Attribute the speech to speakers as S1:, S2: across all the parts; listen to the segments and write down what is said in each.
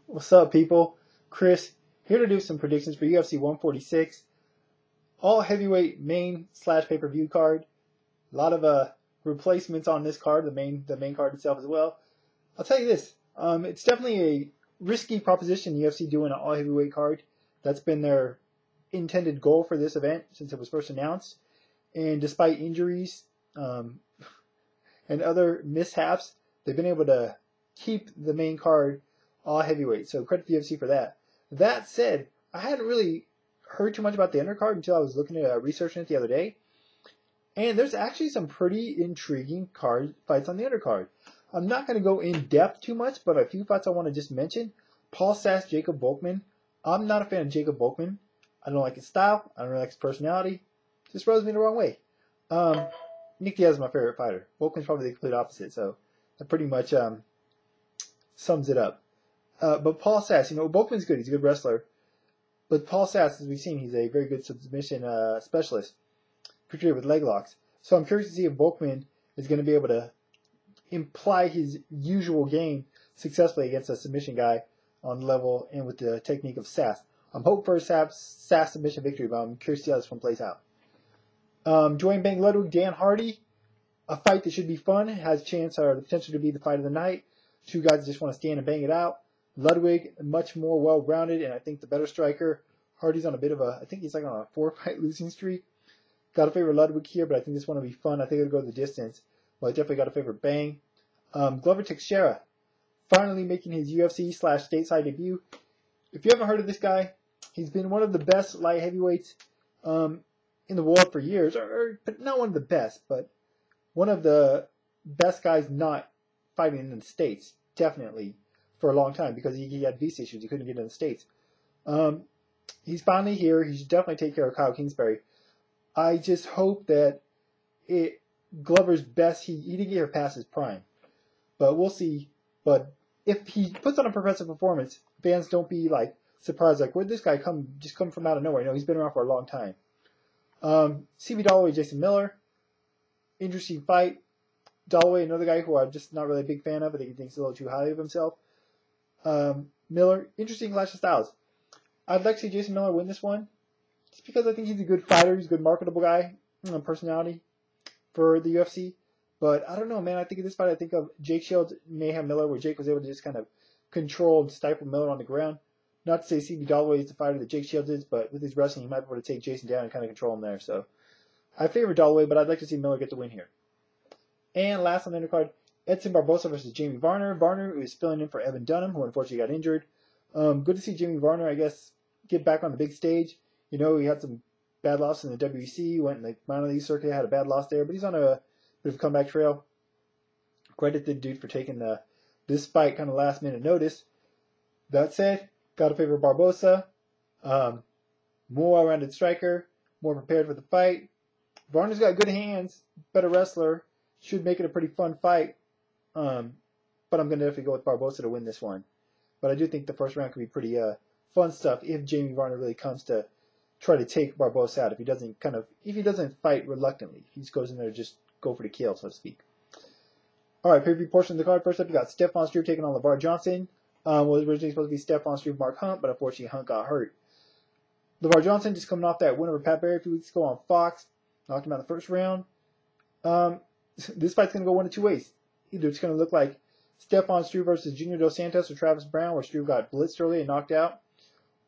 S1: What's up, people? Chris here to do some predictions for UFC 146, all heavyweight main slash pay-per-view card. A lot of replacements on this card, the main card itself as well. I'll tell you this: it's definitely a risky proposition. UFC doing an all heavyweight card. That's been their intended goal for this event since it was first announced. And despite injuries and other mishaps, they've been able to keep the main card all heavyweight. So credit to the UFC for that. That said, I hadn't really heard too much about the undercard until I was looking at researching it the other day. And there's actually some pretty intriguing card fights on the undercard. I'm not going to go in depth too much, but a few fights I want to just mention. Paul Sass, Jacob Volkman. I'm not a fan of Jacob Volkman. I don't like his style. I don't really like his personality. Just rubs me the wrong way. Nick Diaz is my favorite fighter. Volkman's probably the complete opposite, so that pretty much sums it up. But Paul Sass, Volkman's good. He's a good wrestler. But Paul Sass, as we've seen, he's a very good submission specialist, particularly with leg locks. So I'm curious to see if Volkman is going to be able to imply his usual game successfully against a submission guy on level and with the technique of Sass. I'm hoping for a Sass submission victory, but I'm curious to see how this one plays out. Join Bang Ludwig, Dan Hardy, a fight that should be fun, has a chance or the potential to be the fight of the night. Two guys that just want to stand and bang it out. Ludwig, much more well-rounded, and I think the better striker. Hardy's on a bit of I think he's like on a 4-fight losing streak. Got to favor Ludwig here, but I think this one will be fun. I think it'll go the distance. Well, I definitely got to favor Bang. Glover Teixeira, finally making his UFC/stateside debut. If you haven't heard of this guy, he's been one of the best light heavyweights in the world for years, but not one of the best, but one of the best guys not fighting in the States, definitely, for a long time, because he had visa issues. He couldn't get in the States. He's finally here. He should definitely take care of Kyle Kingsbury. I just hope that Glover's best, he didn't get here past his prime. But we'll see. But if he puts on a progressive performance, fans don't be like surprised, like, where'd this guy come from out of nowhere? He's been around for a long time. CB Dalloway, Jason Miller, interesting fight. Dalloway, another guy who I'm just not really a big fan of. I think he thinks a little too highly of himself. Miller, interesting clash of styles. I'd like to see Jason Miller win this one, just because I think he's a good fighter. He's a good marketable guy, personality for the UFC. But I don't know, man. I think of this fight, I think of Jake Shields, Mayhem Miller, where Jake was able to just kind of control and stifle Miller on the ground. Not to say CB Dalloway is the fighter that Jake Shields is, but with his wrestling, he might be able to take Jason down and kind of control him there. So I favor Dalloway, but I'd like to see Miller get the win here. And last on the undercard, Edson Barbosa versus Jamie Varner. Varner is filling in for Evan Dunham, who unfortunately got injured. Good to see Jamie Varner, I guess, get back on the big stage. He had some bad losses in the WEC, went in the minor league circuit, had a bad loss there, but he's on a bit of a comeback trail. Credit the dude for taking this fight kind of last minute notice. That said, got to favor Barbosa. More well-rounded striker, more prepared for the fight. Varner's got good hands, better wrestler. Should make it a pretty fun fight. But I'm going to definitely go with Barbosa to win this one. But I do think the first round could be pretty fun stuff if Jamie Varner really comes to try to take Barbosa out. If he doesn't fight reluctantly, he just goes in there to just go for the kill, so to speak. All right, preview portion of the card. First up, you got Stephon Struve taking on LeVar Johnson. Was originally supposed to be Stephon Struve, Mark Hunt, but unfortunately Hunt got hurt. LeVar Johnson just coming off that win over Pat Barry a few weeks ago on Fox. Knocked him out in the first round. This fight's going to go one of two ways. Either it's going to look like Stephon Struve versus Junior dos Santos or Travis Brown, where Struve got blitzed early and knocked out.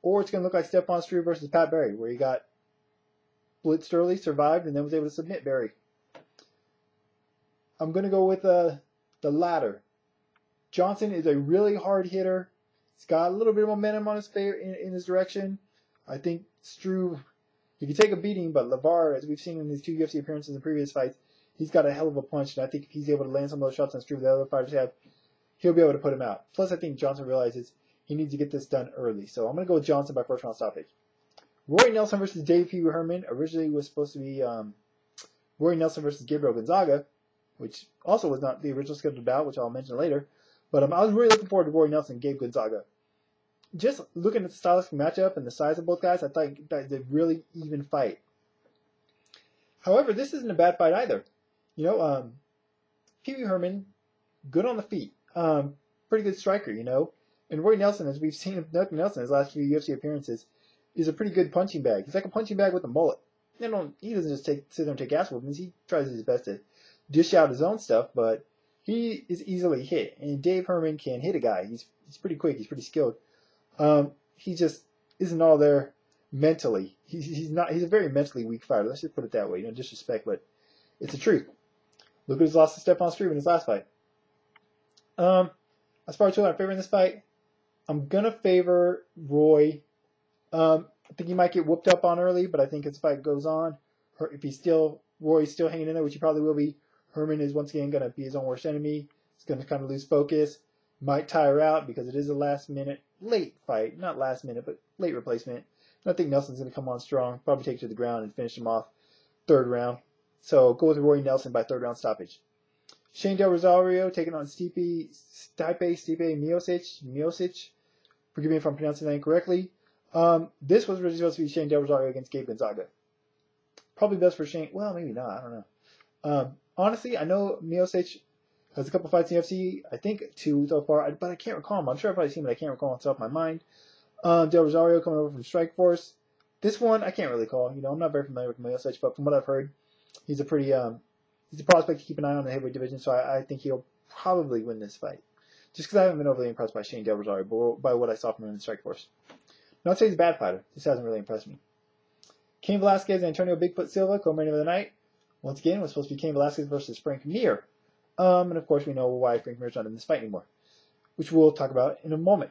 S1: Or it's going to look like Stephon Struve versus Pat Barry, where he got blitzed early, survived, and then was able to submit Barry. I'm going to go with the latter. Johnson is a really hard hitter. He's got a little bit of momentum on his in his direction. I think Struve, he can take a beating, but LeVar, as we've seen in his 2 UFC appearances in previous fights, he's got a hell of a punch, and I think if he's able to land some of those shots on Struve the other fighters have, he'll be able to put him out. Plus, I think Johnson realizes he needs to get this done early. So I'm going to go with Johnson by first round stoppage. Roy Nelson versus Dave Pee Wee Herman. Originally was supposed to be Roy Nelson versus Gabriel Gonzaga, which also was not the original scheduled bout, which I'll mention later. But I was really looking forward to Roy Nelson and Gabe Gonzaga. Just looking at the stylistic matchup and the size of both guys, I thought that they really even fight. However, this isn't a bad fight either. Pee Wee Herman, good on the feet. Pretty good striker, And Roy Nelson, as we've seen if nothing else in his last few UFC appearances, is a pretty good punching bag. He's like a punching bag with a mullet. He doesn't just sit there and take ass whoopings. He tries his best to dish out his own stuff, but he is easily hit. And Dave Herman can hit a guy. He's pretty quick. He's pretty skilled. He just isn't all there mentally. He's a very mentally weak fighter. Let's just put it that way. No disrespect, but it's the truth. Look at his loss to Stephon Struve in his last fight. As far as who I'm favoring this fight, I'm gonna favor Roy. I think he might get whooped up on early, but I think as the fight goes on, if Roy's still hanging in there, which he probably will be, Herman is once again gonna be his own worst enemy. He's gonna kind of lose focus, might tire out because it is a late fight, not last minute, but late replacement. And I think Nelson's gonna come on strong, probably take it to the ground and finish him off third round. So go with Roy Nelson by third round stoppage. Shane Del Rosario taking on Stipe Miocic. Forgive me if I'm pronouncing that incorrectly. This was originally supposed to be Shane Del Rosario against Gabe Gonzaga. Probably best for Shane. Well, maybe not. I don't know. Honestly, I know Miocic has a couple fights in the UFC. I think 2 so far, but I can't recall them. I'm sure I've probably seen them, but I can't recall them off the top of my mind. Del Rosario coming over from Strikeforce. This one, I can't really call. I'm not very familiar with Miocic, but from what I've heard, he's a prospect to keep an eye on in the heavyweight division, so I think he'll probably win this fight. Just because I haven't been overly impressed by Shane Del Rosario, but by what I saw from him in the Strikeforce. Not saying he's a bad fighter. This hasn't really impressed me. Cain Velasquez and Antonio Bigfoot Silva, co-main of the night. Once again, it was supposed to be Cain Velasquez versus Frank Mir. And of course, we know why Frank Mir's not in this fight anymore, which we'll talk about in a moment.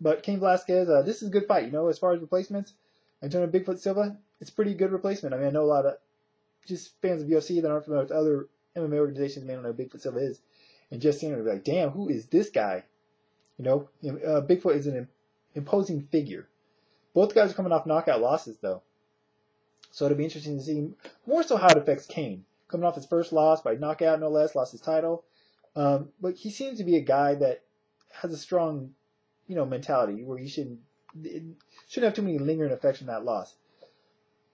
S1: But Cain Velasquez, this is a good fight. As far as replacements, Antonio Bigfoot Silva, it's a pretty good replacement. I know a lot of just fans of UFC that aren't familiar with other MMA organizations may not know who Bigfoot Silva is. And just seeing him, be like, damn, who is this guy? Bigfoot is an imposing figure. Both guys are coming off knockout losses, though. So it'll be interesting to see more so how it affects Cain. Coming off his first loss by knockout, no less, lost his title. But he seems to be a guy that has a strong, mentality where you shouldn't have too many lingering effects from that loss.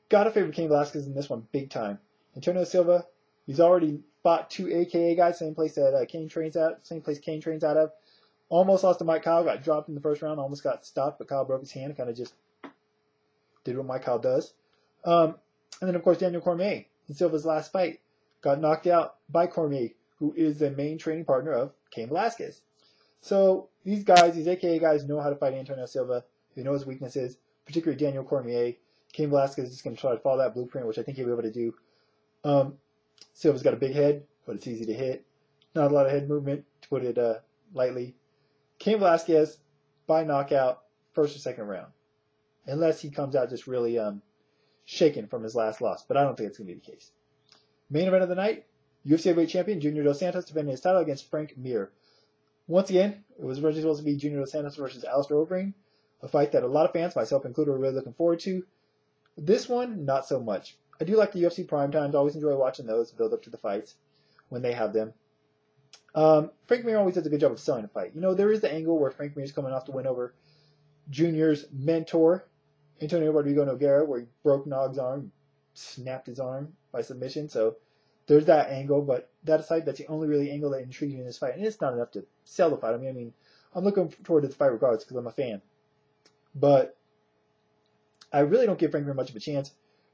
S1: Gotta favor Cain Velasquez in this one big time. Antonio Silva, he's already fought 2 AKA guys, same place Cain trains out of. Almost lost to Mike Kyle, got dropped in the first round, almost got stopped, but Kyle broke his hand and kind of just did what Mike Kyle does. And then, of course, Daniel Cormier in Silva's last fight got knocked out by Cormier, who is the main training partner of Cain Velasquez. So these AKA guys, know how to fight Antonio Silva. They know his weaknesses, particularly Daniel Cormier. Cain Velasquez is just going to try to follow that blueprint, which I think he'll be able to do. Silva's got a big head, but it's easy to hit. Not a lot of head movement, to put it lightly. Cain Velasquez by knockout, first or second round. Unless he comes out just really shaken from his last loss. But I don't think it's going to be the case. Main event of the night, UFC heavyweight champion Junior dos Santos defending his title against Frank Mir. Once again, it was originally supposed to be Junior dos Santos versus Alistair Overeem. A fight that a lot of fans, myself included, were really looking forward to. This one, not so much. I do like the UFC primetimes. Always enjoy watching those build up to the fights when they have them. Frank Mir always does a good job of selling a fight. There is the angle where Frank Mir is coming off to win over Junior's mentor, Antonio Rodrigo Nogueira, where he broke Nog's arm, snapped his arm by submission. So there's that angle, but that aside, that's the only really angle that intrigues me in this fight. And it's not enough to sell the fight. I'm looking forward to the fight regardless because I'm a fan. But I really don't give Frank Mir much of a chance.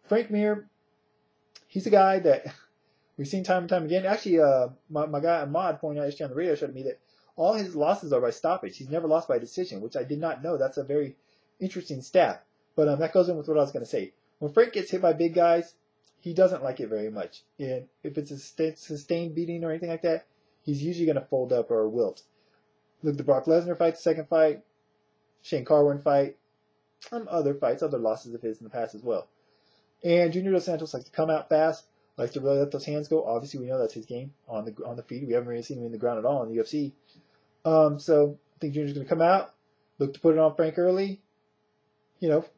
S1: Frank Mir, he's a guy that we've seen time and time again. Actually, my guy Ahmad pointed out yesterday on the radio show to me that all his losses are by stoppage. He's never lost by decision, which I did not know. That's a very interesting stat. But that goes in with what I was going to say. When Frank gets hit by big guys, he doesn't like it very much. And if it's a sustained beating or anything like that, he's usually going to fold up or wilt. Look at the Brock Lesnar fight, the second fight, Shane Carwin fight, other fights, other losses of his in the past as well. And Junior dos Santos likes to come out fast, likes to really let those hands go. Obviously, we know that's his game on the feet. We haven't really seen him in the ground at all in the UFC. So I think Junior's going to come out, look to put it on Frank early.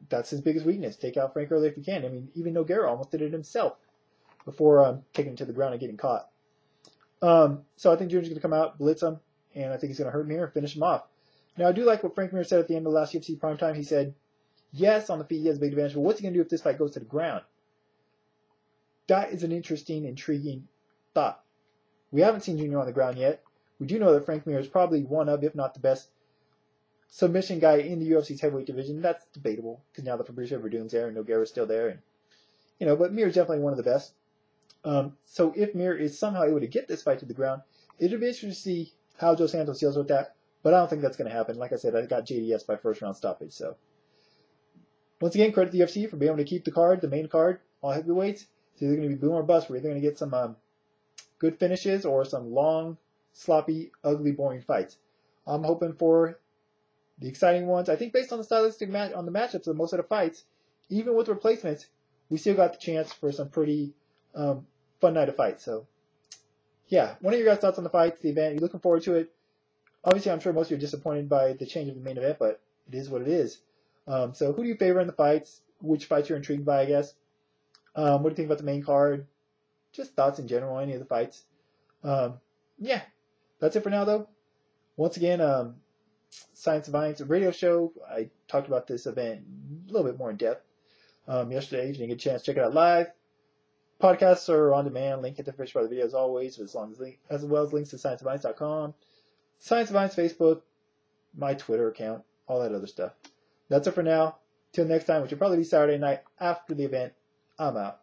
S1: That's his biggest weakness. Take out Frank early if you can. Even Nogueira almost did it himself before taking him to the ground and getting caught. So I think Junior's going to come out, blitz him, and I think he's going to hurt Mir and finish him off. Now, I do like what Frank Mir said at the end of the last UFC primetime. He said, yes, on the feet he has a big advantage, but what's he going to do if this fight goes to the ground? That is an interesting, intriguing thought. We haven't seen Junior on the ground yet. We do know that Frank Mir is probably one of, if not the best, submission guy in the UFC's heavyweight division. That's debatable because now the Fabricio Verdun's there and Nogueira's still there, and but Mir is definitely one of the best. So if Mir is somehow able to get this fight to the ground, it'll be interesting to see how Dos Santos deals with that. But I don't think that's going to happen. Like I said, I got JDS by first round stoppage. So once again, credit the UFC for being able to keep the card, the main card, all heavyweights. It's either going to be boom or bust. We're either going to get some good finishes or some long, sloppy, ugly, boring fights. I'm hoping for the exciting ones. I think based on the stylistic on the matchups of most of the fights, even with replacements, we still got the chance for some pretty fun night of fights. So yeah, what are your guys' thoughts on the fights, the event? Are you looking forward to it? Obviously, I'm sure most of you are disappointed by the change of the main event, but it is what it is. So who do you favor in the fights? Which fights you're intrigued by, I guess? What do you think about the main card? Just thoughts in general, any of the fights. Yeah, that's it for now, though. Once again, Science of Violence radio show. I talked about this event a little bit more in depth yesterday. If you didn't get a chance, check it out live. Podcasts are on demand. Link at the description by the video as always, as well as links to scienceofviolence.com. Science of Violence Facebook, my Twitter account, all that other stuff. That's it for now. Till next time, which will probably be Saturday night after the event. I'm out.